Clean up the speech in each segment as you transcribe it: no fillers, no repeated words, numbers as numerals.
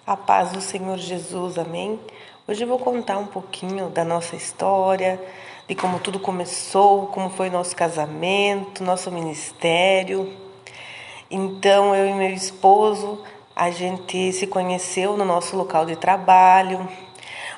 A paz do Senhor Jesus, amém? Hoje eu vou contar um pouquinho da nossa história, de como tudo começou, como foi nosso casamento, nosso ministério. Então, eu e meu esposo, a gente se conheceu no nosso local de trabalho,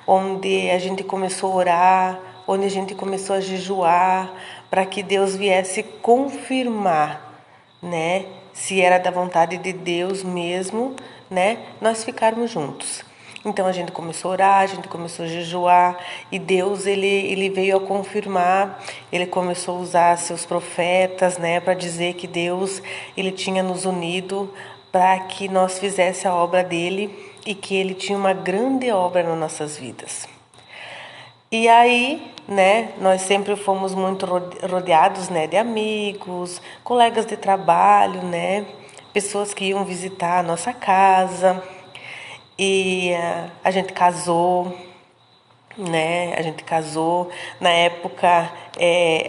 onde a gente começou a orar, onde a gente começou a jejuar, para que Deus viesse confirmar, né, se era da vontade de Deus mesmo, né, nós ficarmos juntos. Então a gente começou a orar, a gente começou a jejuar e Deus ele veio a confirmar. Ele começou a usar seus profetas, né, para dizer que Deus ele tinha nos unido para que nós fizesse a obra dele e que ele tinha uma grande obra nas nossas vidas. E aí, né, nós sempre fomos muito rodeados, né, de amigos, colegas de trabalho, né, pessoas que iam visitar a nossa casa. E a gente casou, né? A gente casou. Na época,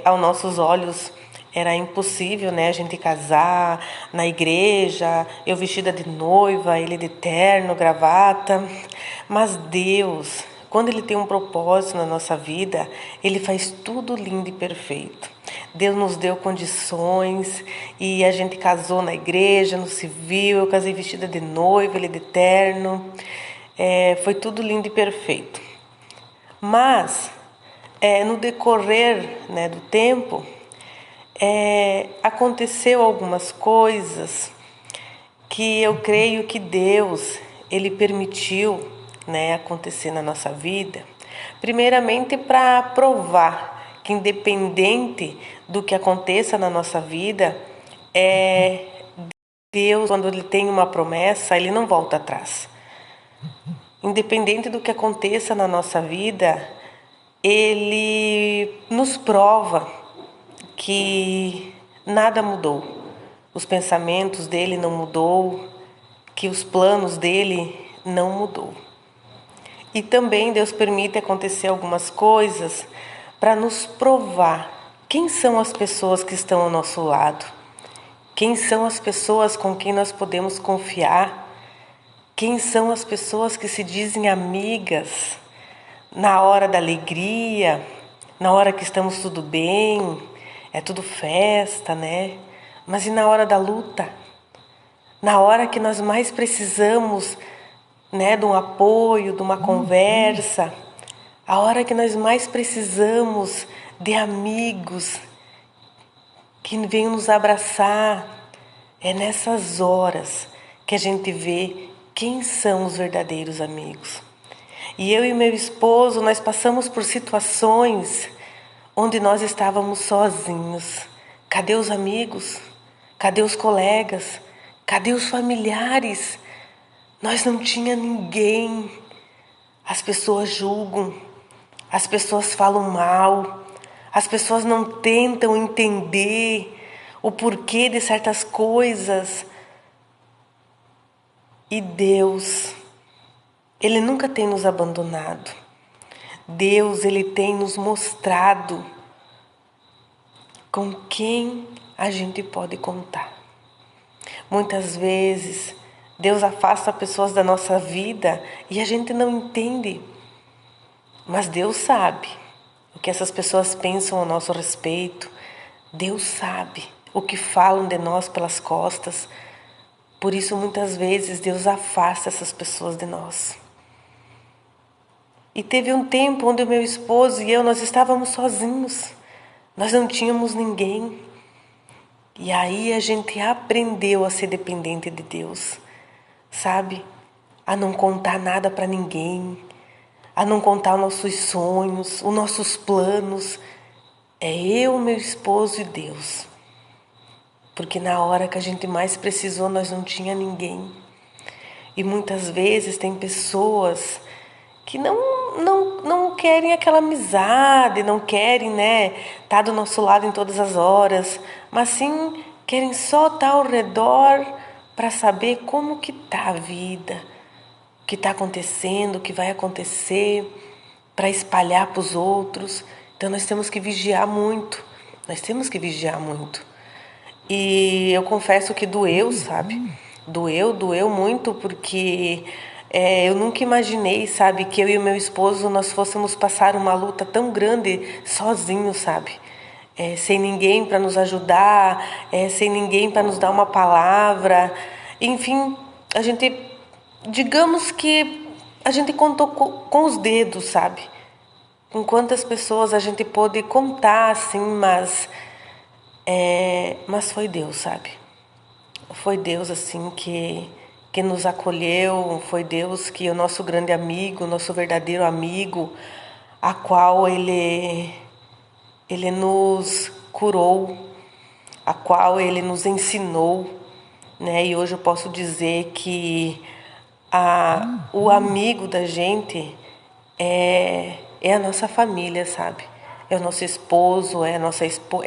aos nossos olhos, era impossível, né? A gente casar na igreja, eu vestida de noiva, ele de terno, gravata. Mas Deus, quando Ele tem um propósito na nossa vida, Ele faz tudo lindo e perfeito. Deus nos deu condições e a gente casou na igreja, no civil. Eu casei vestida de noiva, ele de terno. Foi tudo lindo e perfeito. Mas, no decorrer, né, do tempo, aconteceu algumas coisas que eu creio que Deus ele permitiu, né, acontecer na nossa vida, primeiramente para provar que independente do que aconteça na nossa vida, Deus, quando ele tem uma promessa, ele não volta atrás. Independente do que aconteça na nossa vida, ele nos prova que nada mudou. Os pensamentos dele não mudou, que os planos dele não mudou. E também Deus permite acontecer algumas coisas para nos provar quem são as pessoas que estão ao nosso lado, quem são as pessoas com quem nós podemos confiar, quem são as pessoas que se dizem amigas na hora da alegria, na hora que estamos tudo bem, é tudo festa, né? Mas e na hora da luta? Na hora que nós mais precisamos, né, de um apoio, de uma conversa, a hora que nós mais precisamos de amigos que venham nos abraçar, é nessas horas que a gente vê quem são os verdadeiros amigos. E eu e meu esposo, nós passamos por situações onde nós estávamos sozinhos. Cadê os amigos? Cadê os colegas? Cadê os familiares? Nós não tinha ninguém. As pessoas julgam, as pessoas falam mal, as pessoas não tentam entender o porquê de certas coisas. E Deus, Ele nunca tem nos abandonado. Deus, Ele tem nos mostrado com quem a gente pode contar. Muitas vezes, Deus afasta pessoas da nossa vida e a gente não entende. Mas Deus sabe o que essas pessoas pensam a nosso respeito. Deus sabe o que falam de nós pelas costas. Por isso, muitas vezes, Deus afasta essas pessoas de nós. E teve um tempo onde o meu esposo e eu, nós estávamos sozinhos. Nós não tínhamos ninguém. E aí a gente aprendeu a ser dependente de Deus, sabe? A não contar nada para ninguém, a não contar os nossos sonhos, os nossos planos. É eu, meu esposo e Deus. Porque na hora que a gente mais precisou, nós não tinha ninguém. E muitas vezes tem pessoas que não querem aquela amizade, não querem, né, estar do nosso lado em todas as horas, mas sim querem só estar ao redor para saber como que está a vida, o que está acontecendo, o que vai acontecer, para espalhar para os outros. Então nós temos que vigiar muito, nós temos que vigiar muito. E eu confesso que doeu, sabe? Doeu muito porque Eu nunca imaginei, sabe, que eu e o meu esposo nós fôssemos passar uma luta tão grande sozinhos, sabe? Sem ninguém para nos ajudar, sem ninguém para nos dar uma palavra. Enfim, a gente, digamos que a gente contou com os dedos, sabe? Com quantas pessoas a gente pôde contar, assim, mas foi Deus, sabe? Foi Deus, assim, que nos acolheu, foi Deus que é o nosso grande amigo, nosso verdadeiro amigo, a qual Ele nos curou, a qual Ele nos ensinou, né? E hoje eu posso dizer que o amigo da gente é a nossa família, sabe? É o nosso esposo, é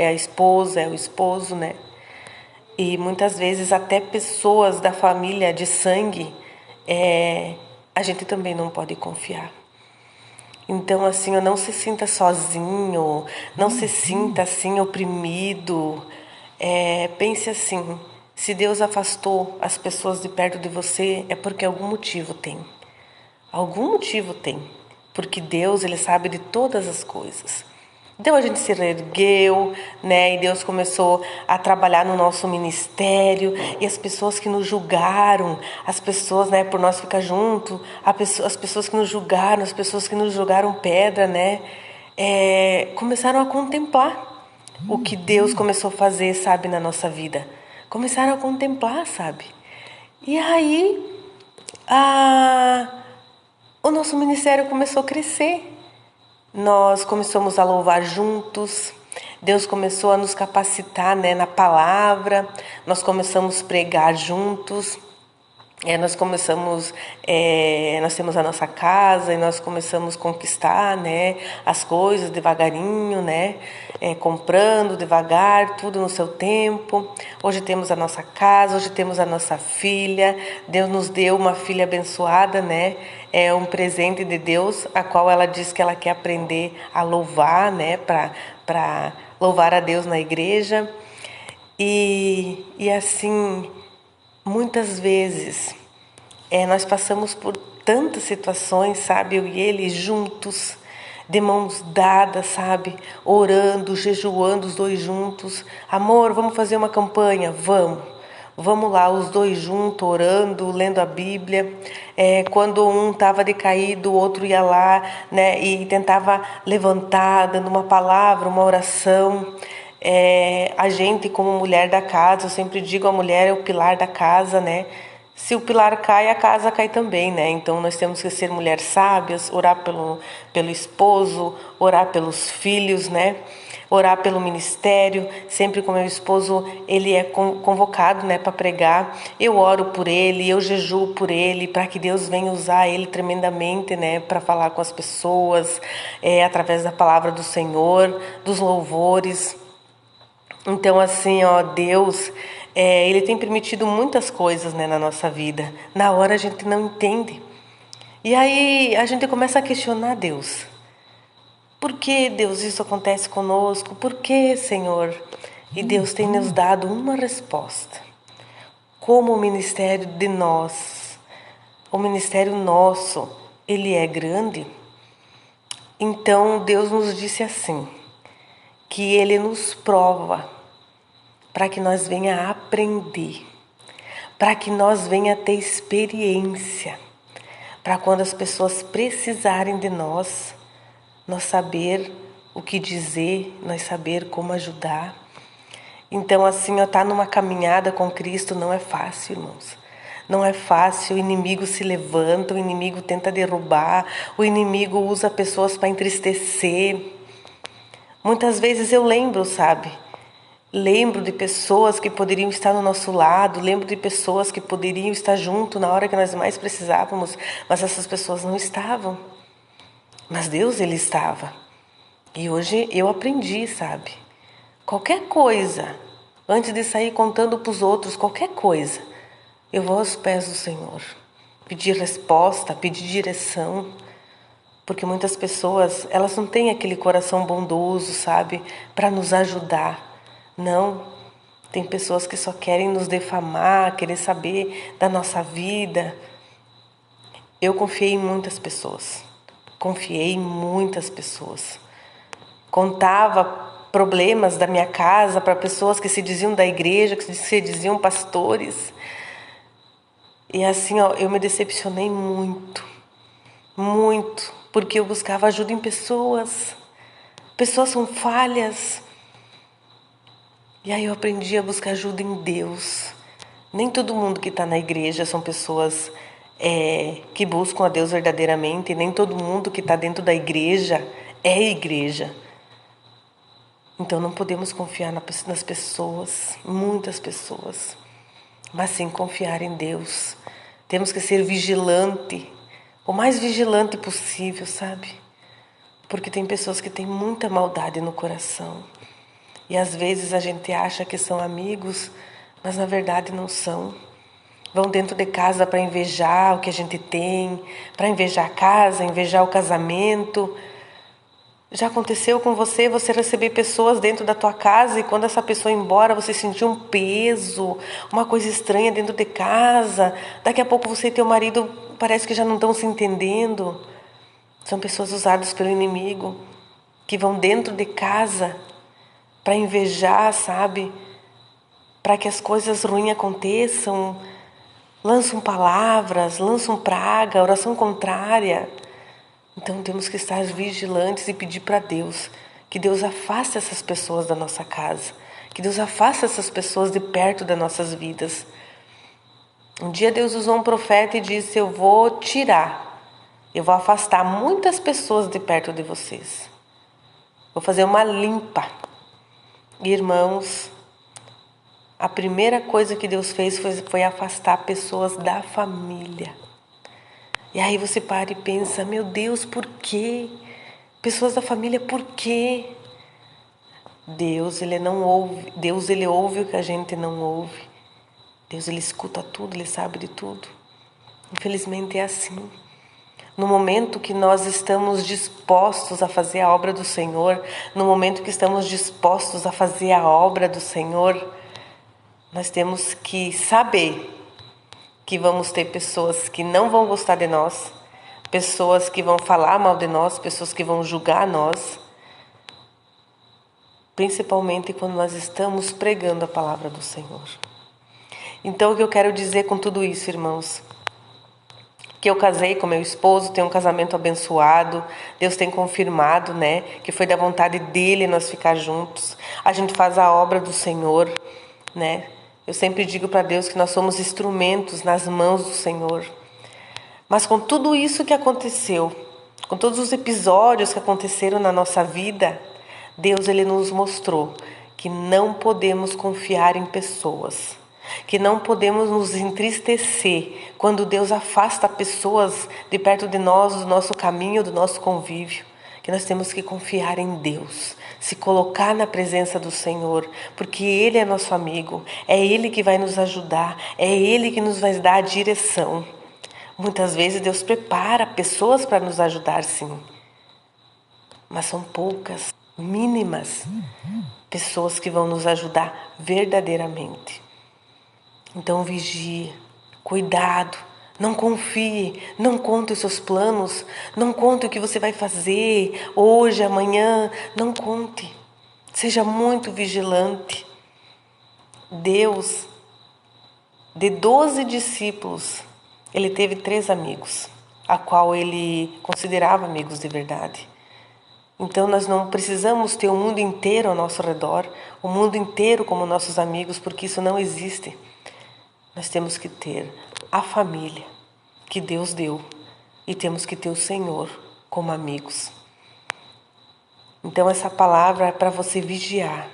a esposa, é o esposo, né? E muitas vezes até pessoas da família de sangue, a gente também não pode confiar. Então, assim, não se sinta sozinho, não se sinta assim oprimido. Pense assim, se Deus afastou as pessoas de perto de você, é porque algum motivo tem. Algum motivo tem, porque Deus, Ele sabe de todas as coisas. Então a gente se reergueu, né? E Deus começou a trabalhar no nosso ministério. E as pessoas que nos julgaram, as pessoas, né, por nós ficar junto, as pessoas que nos julgaram, as pessoas que nos jogaram pedra, né, começaram a contemplar o que Deus começou a fazer, sabe, na nossa vida. Começaram a contemplar, sabe? E aí, o nosso ministério começou a crescer. Nós começamos a louvar juntos, Deus começou a nos capacitar, né, na palavra, nós começamos a pregar juntos, nós temos a nossa casa e nós começamos a conquistar, né, as coisas devagarinho, né, comprando devagar, tudo no seu tempo. Hoje temos a nossa casa, hoje temos a nossa filha. Deus nos deu uma filha abençoada, né? É um presente de Deus, a qual ela diz que ela quer aprender a louvar, né, para louvar a Deus na igreja. E assim, muitas vezes nós passamos por tantas situações, sabe? Eu e ele juntos, de mãos dadas, sabe? Orando, jejuando os dois juntos. Amor, vamos fazer uma campanha? Vamos. Vamos lá, os dois juntos, orando, lendo a Bíblia. Quando um estava decaído, o outro ia lá, né, e tentava levantar, dando uma palavra, uma oração. A gente, como mulher da casa, eu sempre digo, a mulher é o pilar da casa, né? Se o pilar cai, a casa cai também, né? Então nós temos que ser mulheres sábias, orar pelo esposo, orar pelos filhos, né? Orar pelo ministério. Sempre com meu esposo, ele é convocado, né, para pregar. Eu oro por ele, eu jejuo por ele, para que Deus venha usar ele tremendamente, né, para falar com as pessoas, através da palavra do Senhor, dos louvores. Então, assim, ó, Deus, Ele tem permitido muitas coisas, né, na nossa vida. Na hora a gente não entende. E aí a gente começa a questionar Deus. Por que, Deus, isso acontece conosco? Por que, Senhor? E Deus tem nos dado uma resposta. Como o ministério de nós, o ministério nosso, ele é grande, então Deus nos disse assim, que Ele nos prova para que nós venha a aprender, para que nós venha a ter experiência, para quando as pessoas precisarem de nós saber o que dizer, nós saber como ajudar. Então, assim, estar numa caminhada com Cristo não é fácil, irmãos. Não é fácil, o inimigo se levanta, o inimigo tenta derrubar, o inimigo usa pessoas para entristecer. Muitas vezes eu lembro, sabe? Lembro de pessoas que poderiam estar no nosso lado, lembro de pessoas que poderiam estar junto na hora que nós mais precisávamos, mas essas pessoas não estavam. Mas Deus, Ele estava. E hoje eu aprendi, sabe? Qualquer coisa, antes de sair contando para os outros, qualquer coisa, eu vou aos pés do Senhor. Pedir resposta, pedir direção. Porque muitas pessoas, elas não têm aquele coração bondoso, sabe? Para nos ajudar. Não, tem pessoas que só querem nos defamar, querer saber da nossa vida. Eu confiei em muitas pessoas. Confiei em muitas pessoas. Contava problemas da minha casa para pessoas que se diziam da igreja, que se diziam pastores. E assim, eu me decepcionei muito, muito, porque eu buscava ajuda em pessoas. Pessoas são falhas. E aí eu aprendi a buscar ajuda em Deus. Nem todo mundo que está na igreja são pessoas que buscam a Deus verdadeiramente. Nem todo mundo que está dentro da igreja é igreja. Então não podemos confiar nas pessoas, muitas pessoas, mas sim confiar em Deus. Temos que ser vigilante, o mais vigilante possível, sabe? Porque tem pessoas que têm muita maldade no coração. E às vezes a gente acha que são amigos, mas na verdade não são. Vão dentro de casa para invejar o que a gente tem, para invejar a casa, invejar o casamento. Já aconteceu com você receber pessoas dentro da tua casa e quando essa pessoa ir embora, você sentir um peso, uma coisa estranha dentro de casa. Daqui a pouco você e teu marido parece que já não estão se entendendo. São pessoas usadas pelo inimigo que vão dentro de casa para invejar, sabe? Para que as coisas ruins aconteçam. Lançam palavras, lançam praga, oração contrária. Então temos que estar vigilantes e pedir para Deus que Deus afaste essas pessoas da nossa casa, que Deus afaste essas pessoas de perto das nossas vidas. Um dia Deus usou um profeta e disse: eu vou afastar muitas pessoas de perto de vocês. Vou fazer uma limpa. Irmãos, a primeira coisa que Deus fez foi afastar pessoas da família. E aí você para e pensa: meu Deus, por quê? Pessoas da família, por quê? Deus, ele não ouve. Deus, ele ouve o que a gente não ouve. Deus, ele escuta tudo, ele sabe de tudo. Infelizmente é assim. No momento que nós estamos dispostos a fazer a obra do Senhor, no momento que estamos dispostos a fazer a obra do Senhor, nós temos que saber que vamos ter pessoas que não vão gostar de nós, pessoas que vão falar mal de nós, pessoas que vão julgar nós, principalmente quando nós estamos pregando a palavra do Senhor. Então, o que eu quero dizer com tudo isso, irmãos? Que eu casei com meu esposo, tenho um casamento abençoado, Deus tem confirmado, né, que foi da vontade dele nós ficar juntos. A gente faz a obra do Senhor, né? Eu sempre digo para Deus que nós somos instrumentos nas mãos do Senhor. Mas com tudo isso que aconteceu, com todos os episódios que aconteceram na nossa vida, Deus, ele nos mostrou que não podemos confiar em pessoas, que não podemos nos entristecer quando Deus afasta pessoas de perto de nós, do nosso caminho, do nosso convívio, que nós temos que confiar em Deus, se colocar na presença do Senhor, porque Ele é nosso amigo, é Ele que vai nos ajudar, é Ele que nos vai dar a direção. Muitas vezes Deus prepara pessoas para nos ajudar, sim, mas são poucas, mínimas, pessoas que vão nos ajudar verdadeiramente. Então vigie, cuidado, não confie, não conte os seus planos, não conte o que você vai fazer hoje, amanhã, não conte. Seja muito vigilante. Deus, de 12 discípulos, ele teve 3 amigos, a qual ele considerava amigos de verdade. Então nós não precisamos ter o mundo inteiro ao nosso redor, o mundo inteiro como nossos amigos, porque isso não existe. Nós temos que ter a família que Deus deu e temos que ter o Senhor como amigos. Então essa palavra é para você vigiar,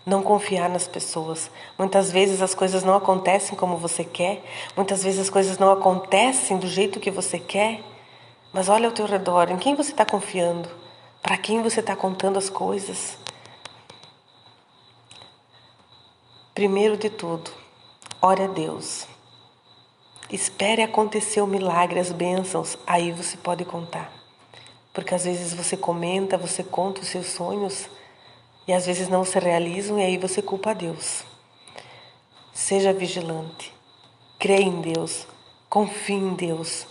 não confiar nas pessoas. Muitas vezes as coisas não acontecem como você quer, muitas vezes as coisas não acontecem do jeito que você quer, mas olha ao teu redor, em quem você está confiando? Para quem você está contando as coisas? Primeiro de tudo, ore a Deus. Espere acontecer o milagre, as bênçãos, aí você pode contar. Porque às vezes você conta os seus sonhos e às vezes não se realizam e aí você culpa a Deus. Seja vigilante, creia em Deus, confie em Deus,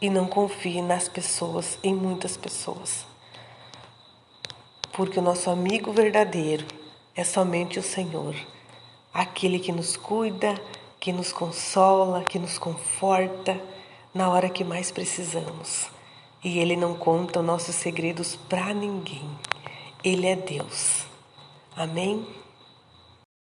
e não confie nas pessoas, em muitas pessoas. Porque o nosso amigo verdadeiro é somente o Senhor, aquele que nos cuida, que nos consola, que nos conforta na hora que mais precisamos. E Ele não conta os nossos segredos para ninguém. Ele é Deus. Amém?